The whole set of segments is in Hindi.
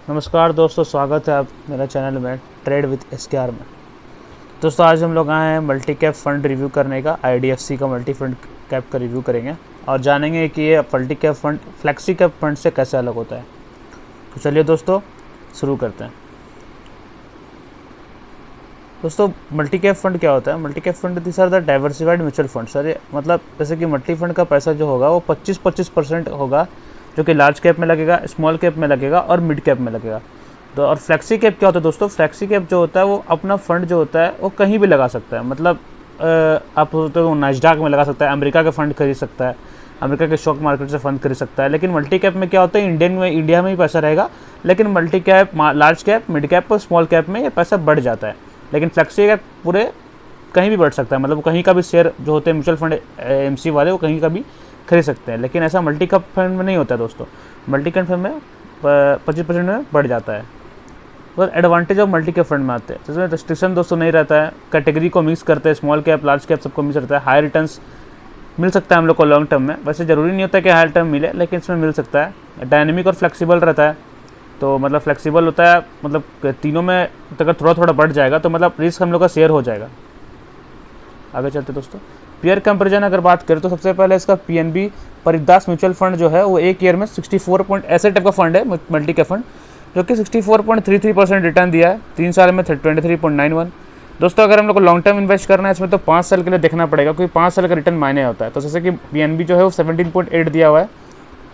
नमस्कार दोस्तों, स्वागत है आप मेरा चैनल में ट्रेड विद एसकेआर में। दोस्तों आज हम लोग आए हैं मल्टी कैप फंड रिव्यू करने का। आईडीएफसी का मल्टी फंड कैप का रिव्यू करेंगे और जानेंगे कि ये multi cap fund flexi cap fund से कैसे अलग होता है। तो चलिए दोस्तों शुरू करते हैं। दोस्तों मल्टी कैप फंड क्या होता है? Multi cap fund this are the diversified mutual fund. Sir मतलब जैसे कि मल्टी फंड का पैसा जो होगा वो 25% होगा, जो कि लार्ज कैप में लगेगा, स्मॉल कैप में लगेगा और मिड कैप में लगेगा। तो और फ्लेक्सी कैप क्या होता है दोस्तों? फ्लेक्सी कैप जो होता है वो अपना फंड जो होता है वो कहीं भी लगा सकता है। मतलब आप तो नास्डैक में लगा सकता है, अमेरिका का फंड खरीद सकता है, अमेरिका के स्टॉक मार्केट से फंड खरीद सकता है। लेकिन मल्टी कैप में क्या होता है, इंडिया में ही पैसा रहेगा, लेकिन multi cap, large cap, mid cap और स्मॉल कैप में ये पैसा बढ़ जाता है। लेकिन फ्लेक्सी कैप पूरे कहीं भी बढ़ सकता है, मतलब कहीं का भी शेयर जो होते हैं म्यूचुअल फंड एमसी वाले वो कहीं का भी खरीद सकते हैं। लेकिन ऐसा मल्टी कैप फंड में नहीं होता है दोस्तों। मल्टी कैप फंड में 25% में बढ़ जाता है। तो advantage of multi cap fund में आते हैं, जिसमें रिस्ट्रिक्शन दोस्तों नहीं रहता है, कैटेगरी को मिक्स करते हैं, स्मॉल कैप लार्ज कैप सबको मिक्स रहता है, हाई रिटर्न्स मिल सकता है हम लोग को लॉन्ग टर्म में। वैसे ज़रूरी नहीं होता कि हाई टर्म मिले, लेकिन इसमें मिल सकता है। डायनेमिक और फ्लेक्सिबल रहता है, तो मतलब फ्लेक्सिबल होता है, मतलब तीनों में अगर थोड़ा थोड़ा बढ़ जाएगा तो मतलब रिस्क हम लोग का शेयर हो जाएगा। आगे चलते दोस्तों, पीयर कंपेरिजन अगर बात करें तो सबसे पहले इसका पीएनबी परिदास म्यूचुअल फंड जो है वो एक ईयर में 64 पॉइंट ऐसे टाइप का फंड है मल्टी कैप फंड, जो कि 64.33% रिटर्न दिया है 3 साल में 23.91। दोस्तों अगर हम लोग को लॉन्ग टर्म इन्वेस्ट करना है इसमें तो 5 साल के लिए देखना पड़ेगा, क्योंकि 5 साल का रिटर्न मायने होता है। तो जैसे कि पीएनबी जो है वो 17.8 दिया हुआ है,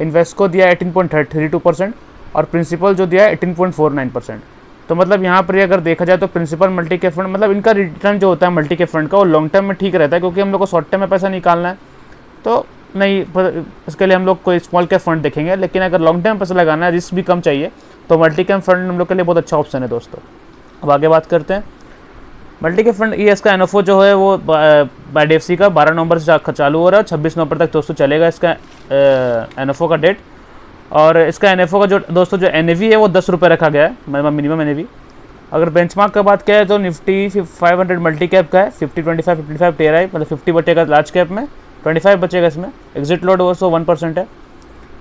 इन्वेस्को दिया है 18.32% और प्रिंसिपल जो दिया है 18.49%। तो मतलब यहाँ पर अगर देखा जाए तो प्रिंसिपल मल्टी कैप फंड, मतलब इनका रिटर्न जो होता है मल्टी कैप फंड का वो लॉन्ग टर्म में ठीक रहता है, क्योंकि हम लोग को शॉर्ट टर्म में पैसा निकालना है तो नहीं, इसके लिए हम लोग कोई स्मॉल कैप फंड देखेंगे। लेकिन अगर लॉन्ग टर्म पैसा लगाना है, रिस्क भी कम चाहिए, तो मल्टी कैप फंड हम लोग के लिए बहुत अच्छा ऑप्शन है दोस्तों। अब आगे बात करते हैं मल्टी कैप फंड। ये इसका एनएफओ जो है वो आईडीएफसी का 12 नवंबर से चालू हो रहा है, 26 नवंबर तक दोस्तों चलेगा इसका एनएफओ का डेट। और इसका एनएफओ का जो दोस्तों जो एनएवी है वो 10 रुपये रखा गया है, मिनिमम एनएवी। अगर बेंचमार्क का बात किया है तो निफ्टी 500 मल्टी कैप का है, 50-25 टेयर है, मतलब 50 बचेगा लार्ज कैप में, 25 बचेगा इसमें। एग्जिट लोड वो 1% है।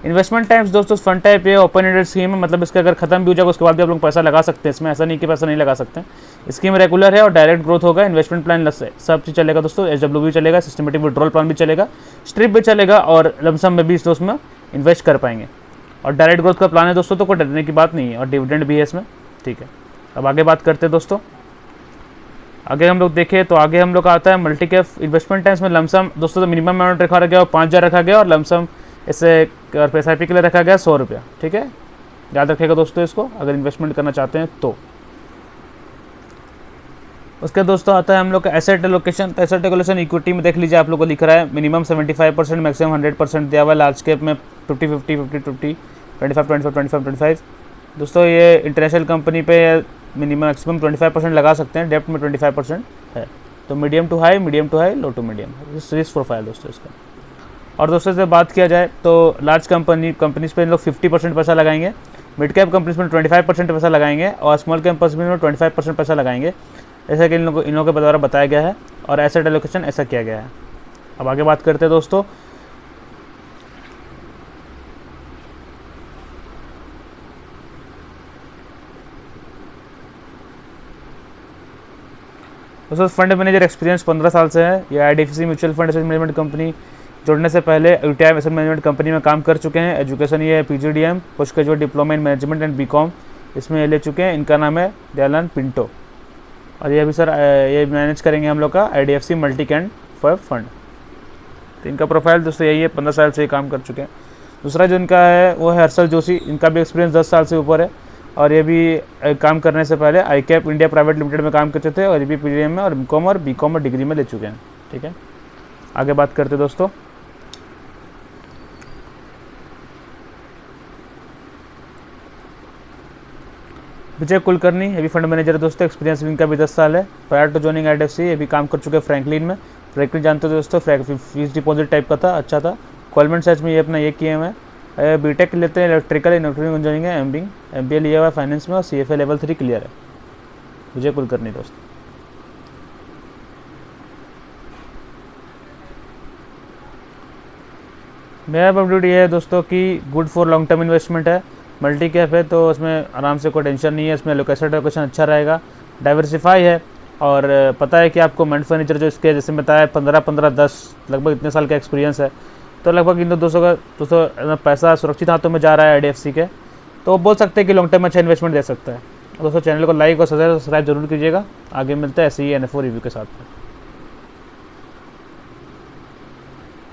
इन्वेस्टमेंट टाइप्स दोस्तों फंड टाइप ये ओपन एंडेड स्कीम है, मतलब इसका अगर खत्म भी हो जाएगा उसके बाद भी आप लोग पैसा लगा सकते हैं इसमें, ऐसा नहीं कि पैसा नहीं लगा सकते हैं। स्कीम रेगुलर है और डायरेक्ट ग्रोथ होगा। इन्वेस्टमेंट प्लान सब चीज़ चलेगा दोस्तों, एसडब्ल्यू भी चलेगा, सिस्टमेटिक विड्रॉल प्लान भी चलेगा, स्ट्रिप भी चलेगा और लमसम में भी इस दोस्त में इन्वेस्ट कर पाएंगे। और डायरेक्ट ग्रोथ का प्लान है दोस्तों, तो कोई डरने की बात नहीं है, और डिविडेंड भी है इसमें, ठीक है। अब आगे बात करते हैं दोस्तों। आगे हम लोग देखें तो आगे हम लोग आता है मल्टी कैप इन्वेस्टमेंट टाइम्स में लमसम दोस्तों, तो मिनिमम अमाउंट रखा गया और 5,000 रखा गया, और लमसम इसे एसआईपी के लिए रखा गया 100 रुपया, ठीक है। याद रखेगा दोस्तों इसको अगर इन्वेस्टमेंट करना चाहते हैं तो। उसके दोस्तों आता है हम लोग का एसेट एलोकेशन। तो एसेट एलोकेशन इक्विटी में देख लीजिए, आप लोग को लिख रहा है मिनिमम 75%, मैक्सिमम 100% दिया हुआ है। लार्ज कैप में 50-50, 25-25 दोस्तों। ये इंटरनेशनल कंपनी पे मिनिमम मैक्सिमम 25% लगा सकते हैं, डेप्ट में 25% है। तो medium to high, low to medium risk profile दोस्तों इसका। और दोस्तों से बात किया जाए तो लार्ज कंपनीज पे इन लोग 50% पैसा लगाएंगे, मिड कैप कंपनीज में 25% पैसा लगाएंगे और स्मॉल कैप कंपनीज में 25% पैसा लगाएंगे, ऐसा कि इन लोगों के द्वारा बताया गया है और एसेट एलोकेशन ऐसा किया गया है। अब आगे बात करते हैं दोस्तों। फंड मैनेजर एक्सपीरियंस 15 साल से है। ये IDFC mutual fund asset management company जोड़ने से पहले यूटीआई एसेट मैनेजमेंट कंपनी में काम कर चुके हैं। एजुकेशन ये PGDM, post graduate diploma in management and BCom इसमें ले चुके हैं। इनका नाम है दयालन पिंटो, और ये अभी सर ये मैनेज करेंगे हम लोग का आईडीएफसी मल्टी कैप फंड। तो इनका प्रोफाइल दोस्तों यही है, 15 साल से ये काम कर चुके हैं। दूसरा जो इनका है वो है हर्षल जोशी। इनका भी एक्सपीरियंस 10 साल से ऊपर है, और ये भी काम करने से पहले आई कैप इंडिया प्राइवेट लिमिटेड में काम करते थे, और ये भी पीजीडीएम में और बीकॉम और डिग्री में ले चुके हैं, ठीक है। आगे बात करते हैं दोस्तों। विजय कुलकर्णी ये भी फंड मैनेजर है दोस्तों, एक्सपीरियंस भी इनका भी 10 साल है। प्रायर टू जॉइनिंग आईडीएफसी ये भी काम कर चुके हैं फ्रैंकलिन में। फ्रैंकलिन जानते हो दोस्तों, फीस डिपॉजिट टाइप का था, अच्छा था। गोल्डमैन सैच्स में ये अपना ये किए हुए हैं। बीटेक लेते हैं इलेक्ट्रिकल इंजीनियरिंग इंजीनियरिंग है, एमबीए लिया हुआ है फाइनेंस में, और सीएफए लेवल 3 क्लियर है। विजय कुलकर्णी दोस्तों। मेरा अपडेट ये है दोस्तों कि good for long term investment है। मल्टी कैप है तो उसमें आराम से कोई टेंशन नहीं है, इसमें लोकेशन अच्छा रहेगा, डाइवर्सिफाई है। और पता है कि आपको मंड फर्नीचर जो इसके जैसे बताया 15-15-10 लगभग इतने साल का एक्सपीरियंस है, तो लगभग इन 200 पैसा सुरक्षित हाथों में जा रहा है आईडीएफसी के, तो वो बोल सकते हैं कि लॉन्ग टर्म में अच्छा इन्वेस्टमेंट दे सकता है। दोस्तों चैनल को लाइक और सब्सक्राइब जरूर कीजिएगा। आगे मिलते हैं ऐसे ही एनएफओ रिव्यू के साथ में।